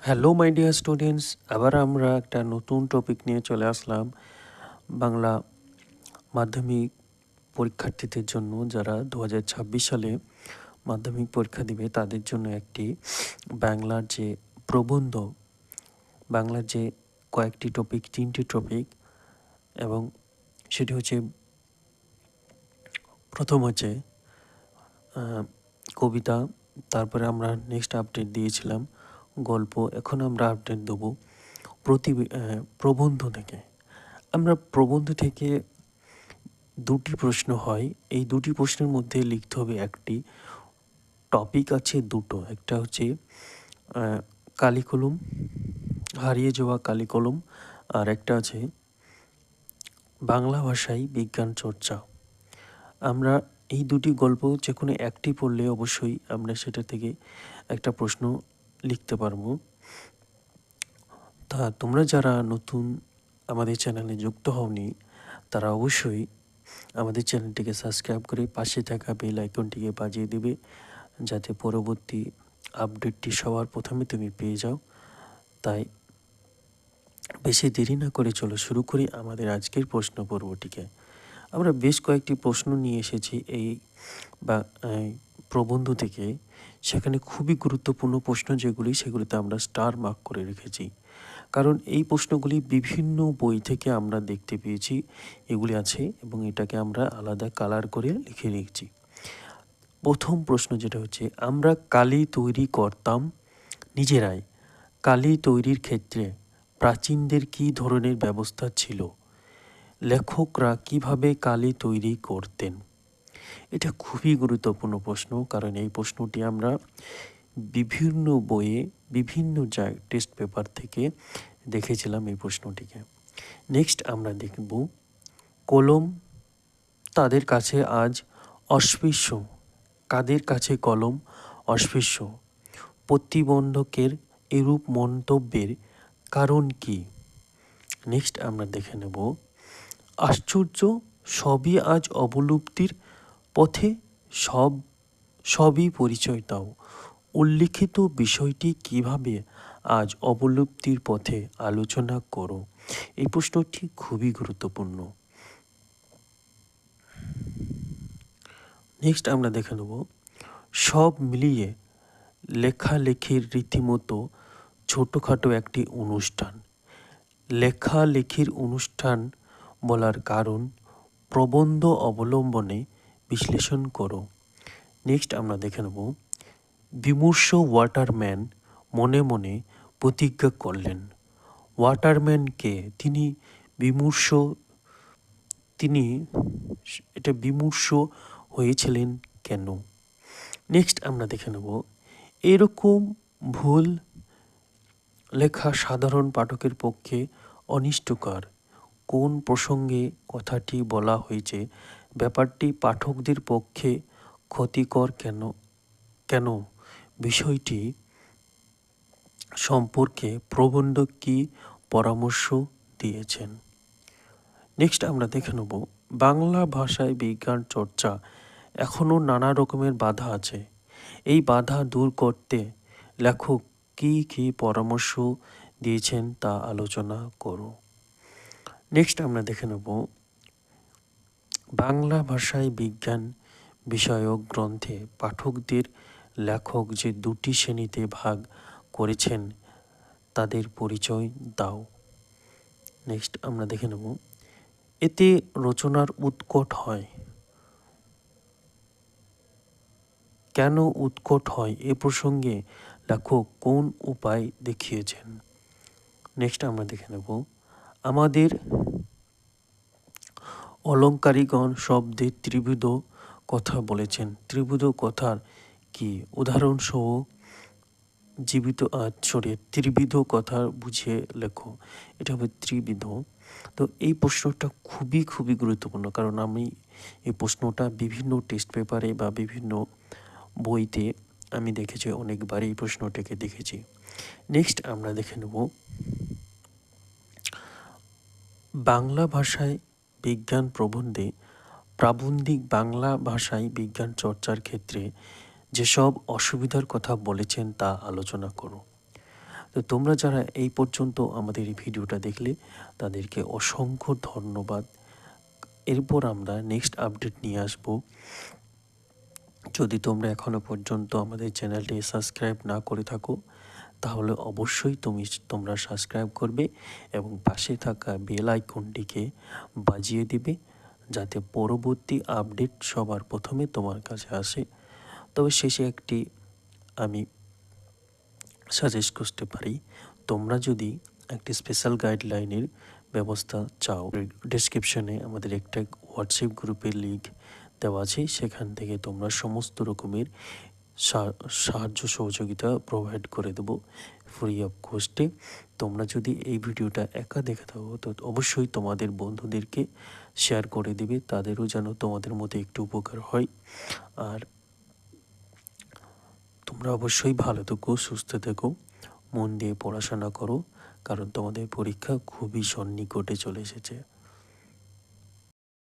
Hello my dear students, আবার আমরা একটা নতুন টপিক নিয়ে চলে আসলাম। বাংলা মাধ্যমিক পরীক্ষার্থীদের জন্য, যারা 2026 সালে মাধ্যমিক পরীক্ষা দিবে তাদের জন্য একটি বাংলার যে প্রবন্ধ, বাংলার যে কয়েকটি টপিক, 3টি টপিক, এবং সেটি হচ্ছে প্রথম হচ্ছে কবিতা, তারপরে আমরা নেক্সট আপডেট দিয়েছিলাম গল্প, এখন আমরা আপডেট দেবো প্রবন্ধ থেকে। আমরা প্রবন্ধ থেকে দুটি প্রশ্ন হয়, এই দুটি প্রশ্নের মধ্যে লিখতে হবে একটি টপিক আছে দুটো, একটা হচ্ছে কালিকলম, হারিয়ে যাওয়া কালিকলম, আর একটা আছে বাংলা ভাষায় বিজ্ঞান চর্চা। আমরা এই দুটি গল্প যে কোনো একটি পড়লে অবশ্যই আমরা সেটা থেকে একটা প্রশ্ন লিখতে পারবো। তা তোমরা যারা নতুন আমাদের চ্যানেলে যুক্ত হওনি তারা অবশ্যই আমাদের চ্যানেলটিকে সাবস্ক্রাইব করে পাশে থাকা বেল আইকনটিকে বাজিয়ে দিবে, যাতে পরবর্তী আপডেটটি সবার প্রথমে তুমি পেয়ে যাও। তাই বেশি দেরি না করে চলো শুরু করি আমাদের আজকের প্রশ্ন পর্বটিকে। আমরা বেশ কয়েকটি প্রশ্ন নিয়ে এসেছি এই প্রবন্ধ থেকে। সেখানে খুবই গুরুত্বপূর্ণ প্রশ্ন যেগুলি, সেগুলিতে আমরা স্টার মার্ক করে রেখেছি, কারণ এই প্রশ্নগুলি বিভিন্ন বই থেকে আমরা দেখতে পেয়েছি এগুলি আছে, এবং এটাকে আমরা আলাদা কালার করে লিখে রেখেছি। প্রথম প্রশ্ন যেটা হচ্ছে, আমরা কালি তৈরি করতাম নিজেরাই। কালি তৈরির ক্ষেত্রে প্রাচীনদের কী ধরনের ব্যবস্থা ছিল? লেখকরা কিভাবে কালি তৈরি করতেন? এটা খুবই গুরুত্বপূর্ণ প্রশ্ন, কারণ এই প্রশ্নটি আমরা বিভিন্ন বইয়ে বিভিন্ন টেস্ট পেপার থেকে দেখেছিলাম এই প্রশ্নটিকে। নেক্সট আমরা দেখব, কলম তাদের কাছে আজ অস্পৃশ্য। কাদের কাছে কলম অস্পৃশ্য? প্রতিবন্ধকের এরূপ মন্তব্যের কারণ কি? নেক্সট আমরা দেখে নেব, আশ্চর্য সবই আজ অবলুপ্তির পথে, সবই পরিচয় দাও। উল্লিখিত বিষয়টি কিভাবে আজ অবলুপ্তির পথে আলোচনা করো। এই প্রশ্নটি খুবই গুরুত্বপূর্ণ। নেক্সট আমরা দেখে নেব, সব মিলিয়ে লেখালেখির রীতিমতো ছোটোখাটো একটি অনুষ্ঠান। লেখালেখির অনুষ্ঠান বলার কারণ প্রবন্ধ অবলম্বনে বিশ্লেষণ করো। নেক্সট আমরা দেখে নেব, বিমূর্ষ ওয়াটারম্যান মনে মনে প্রতিজ্ঞা করলেন। ওয়াটারম্যান কে? তিনি এটা বিমূর্ষ হয়েছিলেন কেন? নেক্সট আমরা দেখে নেব, এরকম ভুল লেখা সাধারণ পাঠকের পক্ষে অনিষ্টকর। কোন প্রসঙ্গে কথাটি বলা হয়েছে? ব্যাপারটি পাঠকদের পক্ষে ক্ষতিকর কেন? বিষয়টি সম্পর্কে প্রবন্ধক কী পরামর্শ দিয়েছেন? নেক্সট আমরা দেখে নেব, বাংলা ভাষায় বিজ্ঞান চর্চা এখনও নানা রকমের বাধা আছে। এই বাধা দূর করতে লেখক কী পরামর্শ দিয়েছেন তা আলোচনা করো। নেক্সট আমরা দেখে নেব, বাংলা ভাষায় বিজ্ঞান বিষয়ক গ্রন্থে পাঠকদের লেখক যে দুটি শ্রেণীতে ভাগ করেছেন তাদের পরিচয় দাও। নেক্সট আমরা দেখে নেব, এতে রচনার উৎকট হয়। কেন উৎকট হয় এ প্রসঙ্গে লেখক কোন উপায় দেখিয়েছেন? নেক্সট আমরা দেখে নেব, আমাদের অলঙ্কারিগণ শব্দে ত্রিবিধ কথা বলেছেন। ত্রিবিধ কথার কি উদাহরণসহ ত্রিবিধ কথা বুঝিয়ে লেখো। এটা হবে ত্রিবিধ। তো এই প্রশ্নটা খুবই গুরুত্বপূর্ণ, কারণ আমি এই প্রশ্নটা বিভিন্ন টেস্ট পেপারে বা বিভিন্ন বইতে আমি দেখেছি, অনেকবার এই প্রশ্নটাকে দেখেছি। নেক্সট আমরা দেখে নেব, বাংলা ভাষায় বিজ্ঞান প্রবন্ধে প্রাবন্ধিক বাংলা ভাষায় বিজ্ঞান চর্চার ক্ষেত্রে যেসব অসুবিধার কথা বলেছেন তা আলোচনা করো। তো তোমরা যারা এই পর্যন্ত আমাদের এই ভিডিওটা দেখলে তাদেরকে অসংখ্য ধন্যবাদ। এরপর আমরা নেক্সট আপডেট নিয়ে আসব। যদি তোমরা এখনও পর্যন্ত আমাদের চ্যানেলটি সাবস্ক্রাইব না করে থাকো তাহলে অবশ্যই তোমরা সাবস্ক্রাইব করবে এবং পাশে থাকা বেল আইকনটিকে বাজিয়ে দিবে, যাতে পরবর্তী আপডেট সবার প্রথমে তোমার কাছে আসে। তবে শেষে একটি আমি সাজেস্ট করতে পারি, তোমরা যদি একটি স্পেশাল গাইডলাইনের ব্যবস্থা চাও, ডেসক্রিপশনে আমাদের একটা হোয়াটসঅ্যাপ গ্রুপের লিঙ্ক দেওয়া আছে, সেখান থেকে তোমরা সমস্ত রকমের সাহায্য সহযোগিতা প্রোভাইড করে দেবো ফ্রি অফ কস্টে। তোমরা যদি এই ভিডিওটা একা দেখে থাকো তো অবশ্যই তোমাদের বন্ধুদেরকে শেয়ার করে দেবে, তাদেরও যেন তোমাদের মতো একটু উপকার হয়। আর তোমরা অবশ্যই ভালো থেকো, সুস্থ থেকো, মন দিয়ে পড়াশোনা করো, কারণ তোমাদের পরীক্ষা খুবই সন্নিকটে চলে এসেছে।